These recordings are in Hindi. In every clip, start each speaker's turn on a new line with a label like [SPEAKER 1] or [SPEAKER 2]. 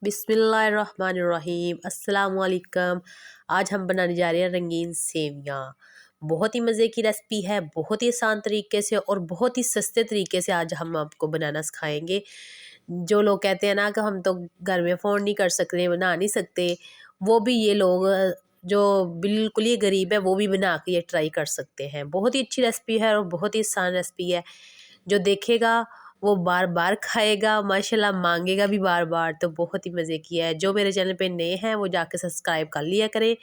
[SPEAKER 1] बिस्मिल्लाहिर्रहमानिर्रहीम अस्सलाम वालेकुम। आज हम बनाने जा रहे हैं रंगीन सेवियाँ। बहुत ही मज़े की रेसिपी है, बहुत ही आसान तरीके से और बहुत ही सस्ते तरीके से आज हम आपको बनाना सिखाएंगे। जो लोग कहते हैं ना कि हम तो घर में फ़ोन नहीं कर सकते, बना नहीं सकते, वो भी ये लोग जो बिल्कुल ही गरीब है वो भी बना के ये ट्राई कर सकते हैं। बहुत ही अच्छी रेसिपी है और बहुत ही आसान रेसिपी है। जो देखेगा वो बार बार खाएगा, माशाल्लाह मांगेगा भी बार बार। तो बहुत ही मज़े की है। जो मेरे चैनल पे नए हैं वो जाके सब्सक्राइब कर लिया करें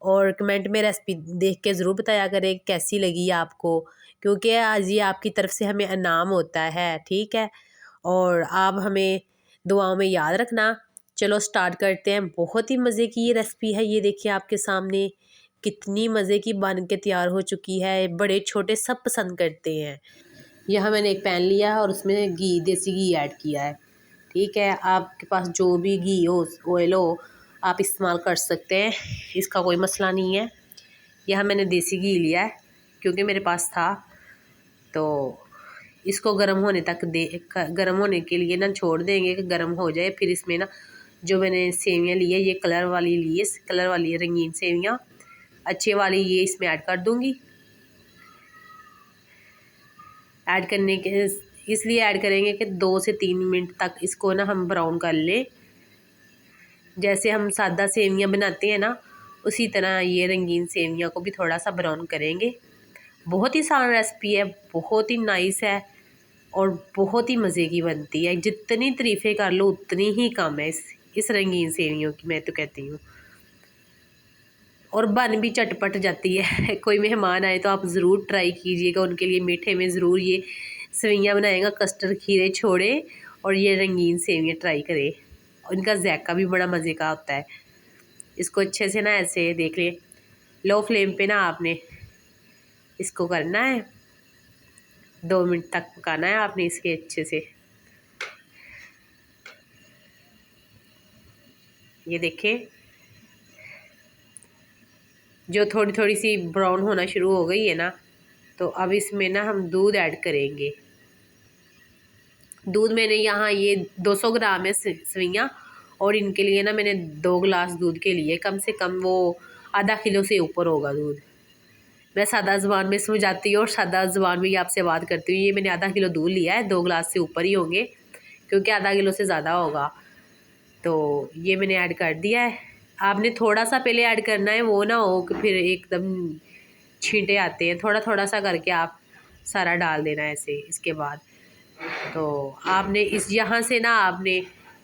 [SPEAKER 1] और कमेंट में रेसिपी देख के ज़रूर बताया करें कैसी लगी आपको, क्योंकि आज ये आपकी तरफ से हमें इनाम होता है, ठीक है। और आप हमें दुआओं में याद रखना। चलो स्टार्ट करते हैं। बहुत ही मज़े की ये रेसिपी है। ये देखिए आपके सामने कितनी मज़े की बन के तैयार हो चुकी है। बड़े छोटे सब पसंद करते हैं। यहाँ मैंने एक पैन लिया है और उसमें घी, देसी घी ऐड किया है, ठीक है। आपके पास जो भी घी हो, ऑयल हो, आप इस्तेमाल कर सकते हैं, इसका कोई मसला नहीं है। यहाँ मैंने देसी घी लिया है क्योंकि मेरे पास था। तो इसको गर्म होने तक गर्म होने के लिए ना छोड़ देंगे कि गर्म हो जाए। फिर इसमें ना जो मैंने सेवियाँ ली है, ये कलर वाली ली है, कलर वाली रंगीन सेवियाँ अच्छे वाली, ये इसमें ऐड कर दूँगी। ऐड करने के इसलिए ऐड करेंगे कि 2 से 3 मिनट तक इसको ना हम ब्राउन कर लें। जैसे हम सादा सेवियाँ बनाते हैं ना, उसी तरह ये रंगीन सेवियाँ को भी थोड़ा सा ब्राउन करेंगे। बहुत ही आसान रेसिपी है, बहुत ही नाइस है और बहुत ही मज़े की बनती है। जितनी तारीफ़ें कर लो उतनी ही कम है इस रंगीन सेवियों की, मैं तो कहती हूँ। और बन भी चटपट जाती है। कोई मेहमान आए तो आप ज़रूर ट्राई कीजिएगा, उनके लिए मीठे में ज़रूर ये सेवइयाँ बनाएगा। कस्टर्ड खीरे छोड़े और ये रंगीन सेवइयाँ ट्राई करें, इनका जायका भी बड़ा मज़े का होता है। इसको अच्छे से ना ऐसे देख लें, लो फ्लेम पे ना आपने इसको करना है, 2 मिनट तक पकाना है आपने इसके अच्छे से। ये देखें, जो थोड़ी थोड़ी सी ब्राउन होना शुरू हो गई है ना, तो अब इसमें ना हम दूध ऐड करेंगे। दूध मैंने यहाँ ये 200 ग्राम है सेवइयाँ, और इनके लिए ना मैंने 2 गिलास दूध के लिए कम से कम वो आधा किलो से ऊपर होगा दूध। मैं सादा ज़ुबान में समझाती हूँ और सादा ज़ुबान में ही आपसे बात करती हूँ। ये मैंने आधा किलो दूध लिया है, 2 गिलास से ऊपर ही होंगे क्योंकि आधा किलो से ज़्यादा होगा। तो ये मैंने ऐड कर दिया है। आपने थोड़ा सा पहले ऐड करना है, वो ना हो कि फिर एकदम छींटे आते हैं। थोड़ा थोड़ा सा करके आप सारा डाल देना ऐसे। इसके बाद तो आपने इस यहाँ से ना आपने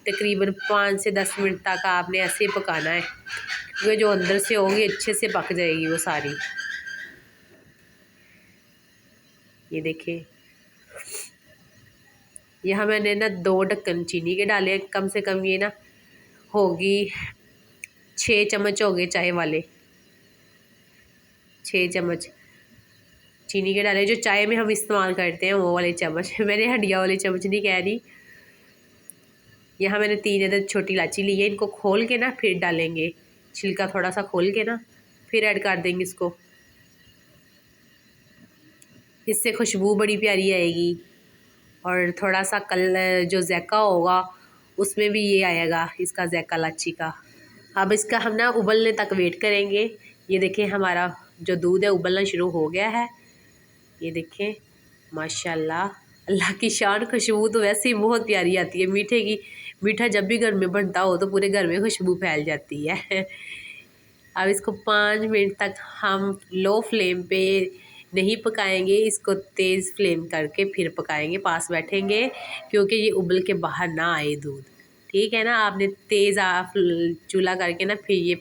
[SPEAKER 1] तकरीबन 5 से 10 मिनट तक आपने ऐसे पकाना है, क्योंकि जो अंदर से होगी अच्छे से पक जाएगी वो सारी। ये देखिए, यहाँ मैंने ना 2 ढक्कन चीनी के डाले हैं। कम से कम ये ना होगी 6 चम्मच हो गए चाय वाले, 6 चम्मच चीनी के डाले। जो चाय में हम इस्तेमाल करते हैं वो वाले चम्मच, मैंने हड्डियाँ वाले चम्मच नहीं कह रही। यहाँ मैंने 3 अदद छोटी इलायची ली है, इनको खोल के ना फिर डालेंगे, छिलका थोड़ा सा खोल के ना फिर ऐड कर देंगे इसको। इससे खुशबू बड़ी प्यारी आएगी और थोड़ा सा कलर जो जायका होगा उसमें भी ये आएगा, इसका जायका इलायची का। अब इसका हम ना उबलने तक वेट करेंगे। ये देखें, हमारा जो दूध है उबलना शुरू हो गया है। ये देखें, माशाल्लाह, अल्लाह की शान। खुशबू तो वैसे ही बहुत प्यारी आती है मीठे की। मीठा जब भी घर में बनता हो तो पूरे घर में खुशबू फैल जाती है। अब इसको 5 मिनट तक हम लो फ्लेम पे नहीं पकाएंगे, इसको तेज़ फ्लेम करके फिर पकाएंगे, पास बैठेंगे, क्योंकि ये उबल के बाहर ना आए दूध, ठीक है ना। आपने तेज़ चूल्हा करके ना फिर ये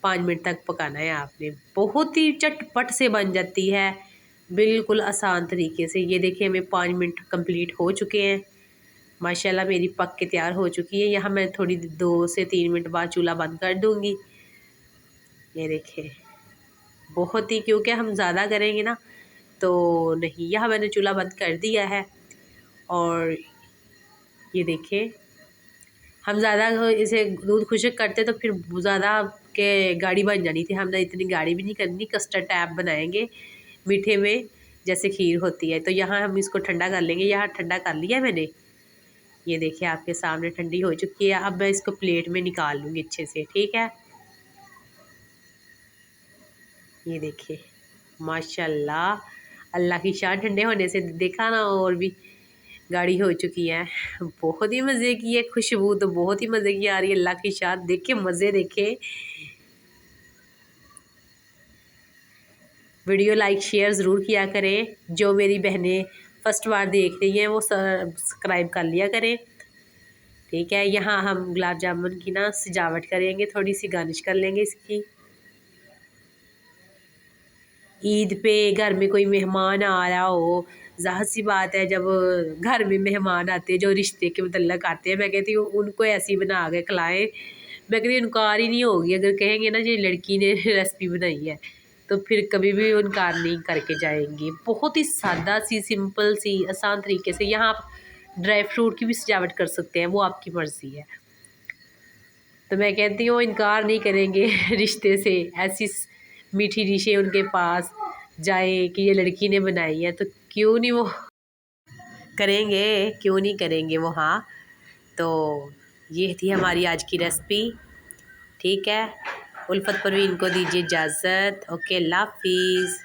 [SPEAKER 1] 5 मिनट तक पकाना है आपने। बहुत ही चटपट से बन जाती है, बिल्कुल आसान तरीके से। ये देखिए, हमें 5 मिनट कंप्लीट हो चुके हैं। माशाल्लाह मेरी पक के तैयार हो चुकी है। यहाँ मैं थोड़ी 2 से 3 मिनट बाद चूल्हा बंद कर दूँगी। ये देखिए, बहुत ही, क्योंकि हम ज़्यादा करेंगे ना तो नहीं। यहाँ मैंने चूल्हा बंद कर दिया है। और ये देखिए, हम ज़्यादा इसे दूध खुशक करते तो फिर ज़्यादा के गाढ़ी बन जानी थी। हमने इतनी गाढ़ी भी नहीं करनी, कस्टर्ड टाइप बनाएंगे मीठे में, जैसे खीर होती है। तो यहाँ हम इसको ठंडा कर लेंगे। यहाँ ठंडा कर लिया मैंने, ये देखिए आपके सामने ठंडी हो चुकी है। अब मैं इसको प्लेट में निकाल लूँगी अच्छे से, ठीक है। ये देखिए माशाल्लाह, अल्लाह की शान, ठंडे होने से देखा ना और भी गाढ़ी हो चुकी है। बहुत ही मज़े की है, खुशबू तो बहुत ही मज़े की आ रही है। अल्लाह की शान, देखे मज़े देखे। वीडियो लाइक शेयर ज़रूर किया करें। जो मेरी बहनें फर्स्ट बार देख रही हैं वो सब्सक्राइब कर लिया करें, ठीक है। यहाँ हम गुलाब जामुन की ना सजावट करेंगे, थोड़ी सी गार्निश कर लेंगे इसकी। ईद पे घर में कोई मेहमान आ रहा हो, ज़ाहिर सी बात है जब घर में मेहमान आते हैं जो रिश्ते के मतलब आते हैं, मैं कहती हूँ उनको ऐसी बना के खिलाएं। मैं कहती हूँ इनकार ही नहीं होगी अगर कहेंगे ना ये लड़की ने रेसिपी बनाई है, तो फिर कभी भी इनकार नहीं करके जाएंगी। बहुत ही सादा सी, सिंपल सी, आसान तरीके से। यहाँ आप ड्राई फ्रूट की भी सजावट कर सकते हैं, वो आपकी मर्ज़ी है। तो मैं कहती हूँ इनकार नहीं करेंगे रिश्ते से, ऐसी मीठी डिशें उनके पास जाए कि ये लड़की ने बनाई है तो क्यों नहीं वो करेंगे, क्यों नहीं करेंगे वो। हाँ, तो ये थी हमारी आज की रेसिपी, ठीक है। उल्फत परवीन को दीजिए इजाज़त। ओके, अल्लाह हाफिज़।